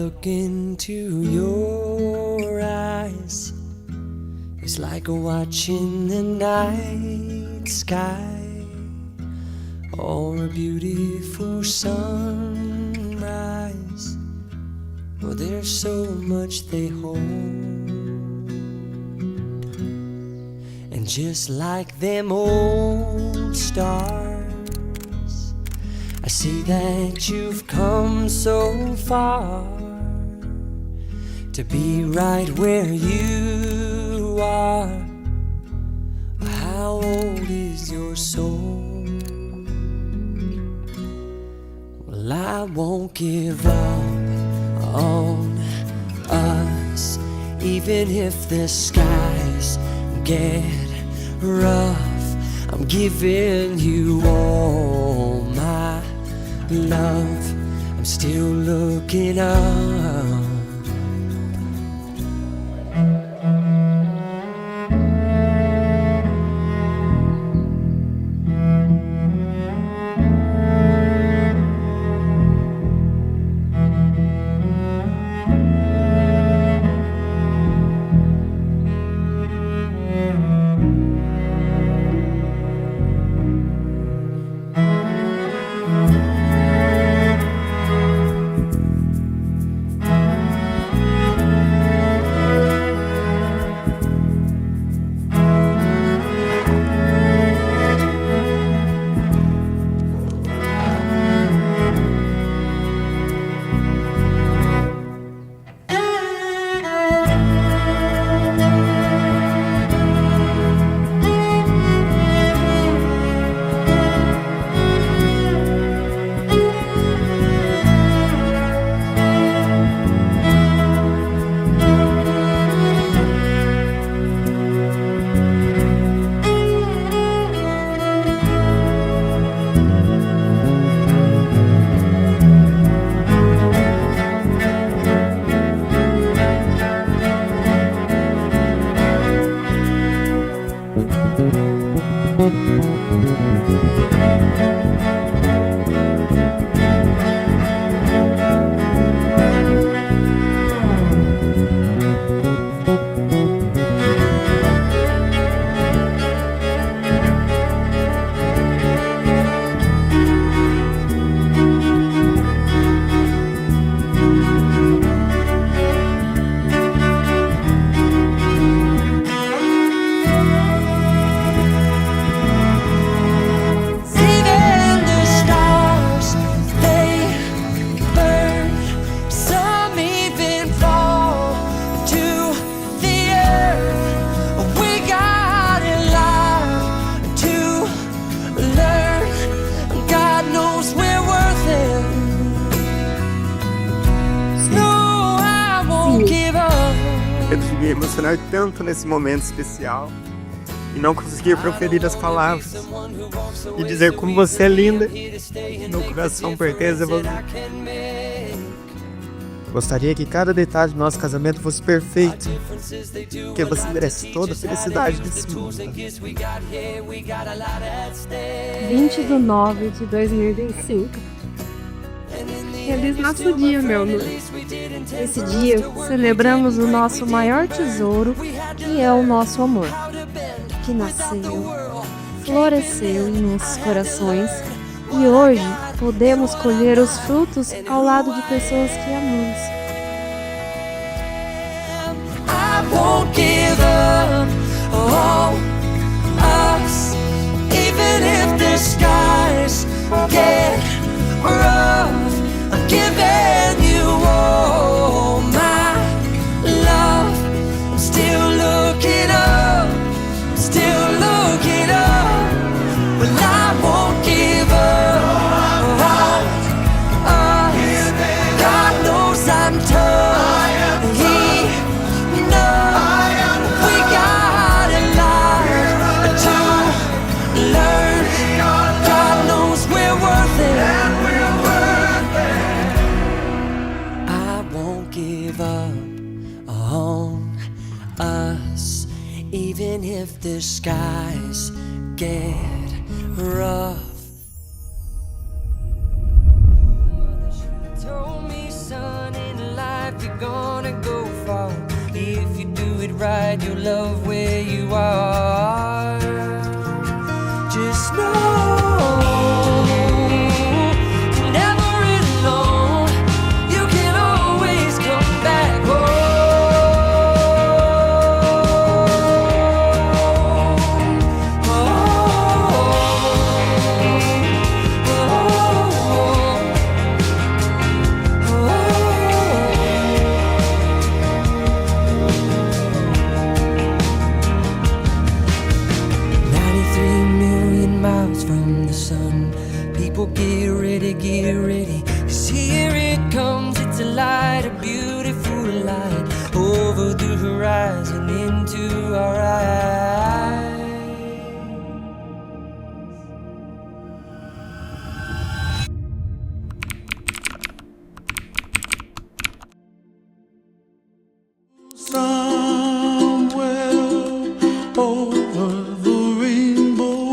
look into your eyes, it's like watching the night sky or a beautiful sunrise. Well, there's so much they hold, and just like them old stars, I see that you've come so far to be right where you are. How old is your soul? Well, I won't give up on us, even if the skies get rough. I'm giving you all my love. I'm still looking up. Me emocionar tanto nesse momento especial e não conseguir proferir as palavras e dizer como você é linda, meu coração pertence a você. Gostaria que cada detalhe do nosso casamento fosse perfeito, porque você merece toda a felicidade desse mundo. 20/9/2025. Feliz nosso dia, meu amor. Nesse dia, celebramos o nosso maior tesouro, que é o nosso amor, que nasceu, floresceu em nossos corações, e hoje podemos colher os frutos ao lado de pessoas que amamos. I won't give up on us, even if the skies get rough. I'm giving you all my love. I'm still looking up, I'm still looking up. Well, I won't give up on us. God knows I'm tough. He knows we got a lot to learn. God knows we're worth it. Give up on us, even if the skies get rough. She told me, son, in life Just know you're never alone. You can always come back from the sun. People get ready, 'cause here it comes. It's a light, a beautiful light, over the horizon into our eyes. Somewhere over the rainbow,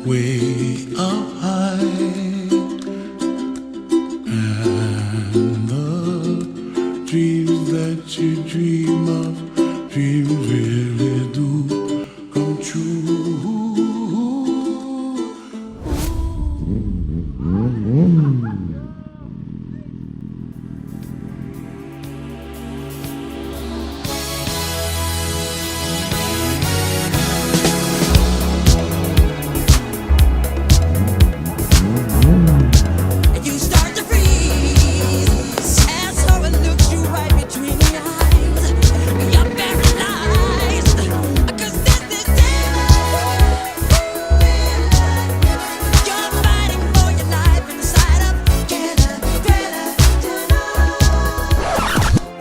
way up high, and the dreams that you dream of, dreams really do come true.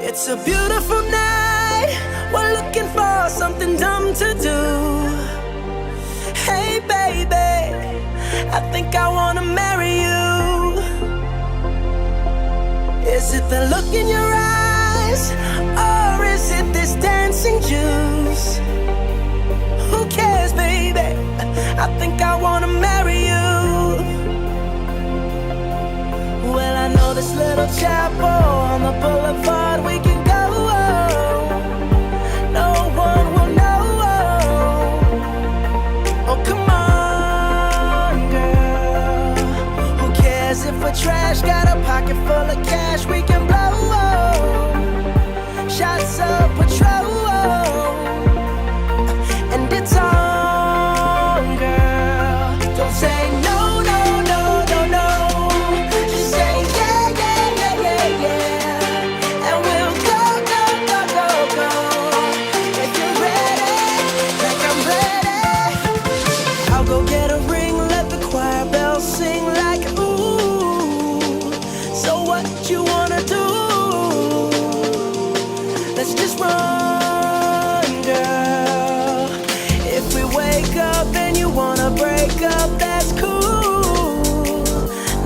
It's a beautiful night. We're looking for something dumb to do. Hey baby, I think I wanna marry you. Is it the look in your eyes, or is it this dancing juice? Who cares, baby? I think I wanna marry you. Well, I know this little chapel on the boulevard we can go. No one will know. Oh, come on, girl. Who cares if we're trash? Got a pocket full of cash we can blow. Shots of Patrol, and it's on, girl. Don't say no. Let's just run, girl. If we wake up and you wanna break up, that's cool.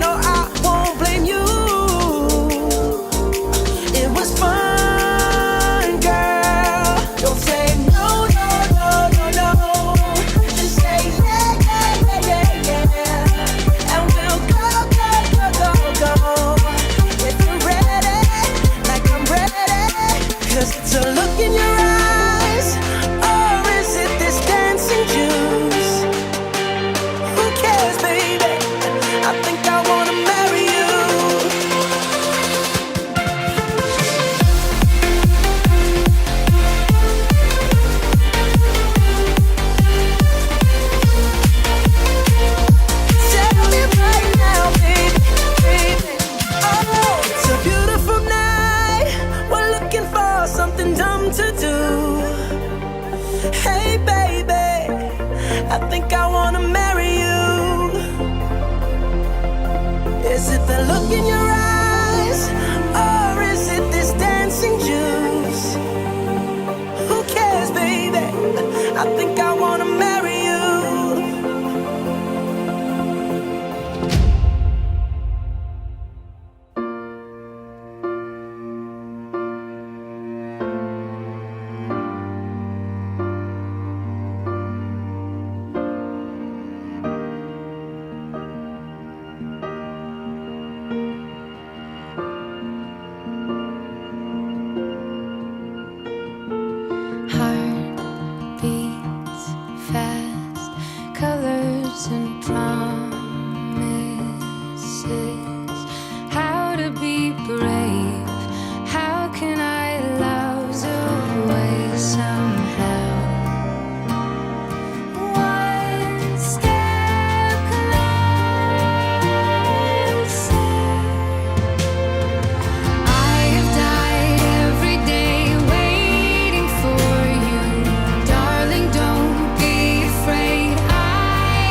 No, I won't blame you. It was fun, girl. Don't say no. Just say yeah. And we'll go. If you're ready, like I'm ready. 'Cause it's a look in your eyes, or is it this dancing juice? Who cares, baby? I think I wanna marry you. Tell me right now, baby. Oh, it's a beautiful night. We're looking for something dumb to do. Hey baby, I think I wanna marry you. Is it the look in your eyes, or is it this dancing juice? Who cares, baby? I think I wanna marry you. Heart beats hopes and promises, how to be brave, how can I love away somehow. One step closer. I have died every day waiting for you, darling, don't be afraid. I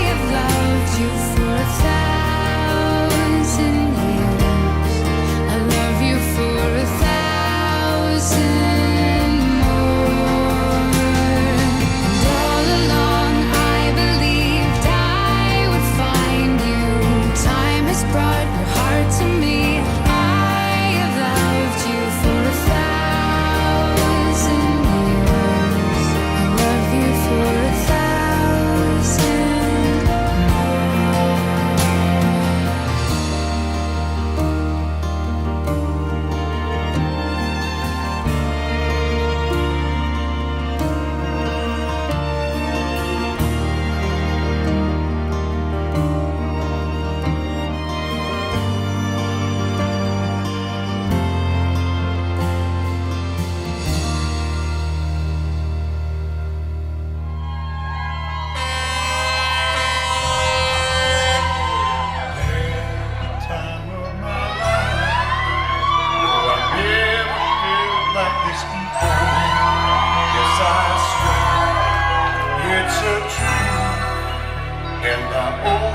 have loved you for 1,000 years. I love you for 1,000 more. And all along I believed I would find you. Time has brought your heart to me. I have loved you for 1,000 years. I love you for 1,000 more. Time of my life, oh, I never felt like this before. Yes, I swear it's a truth, and I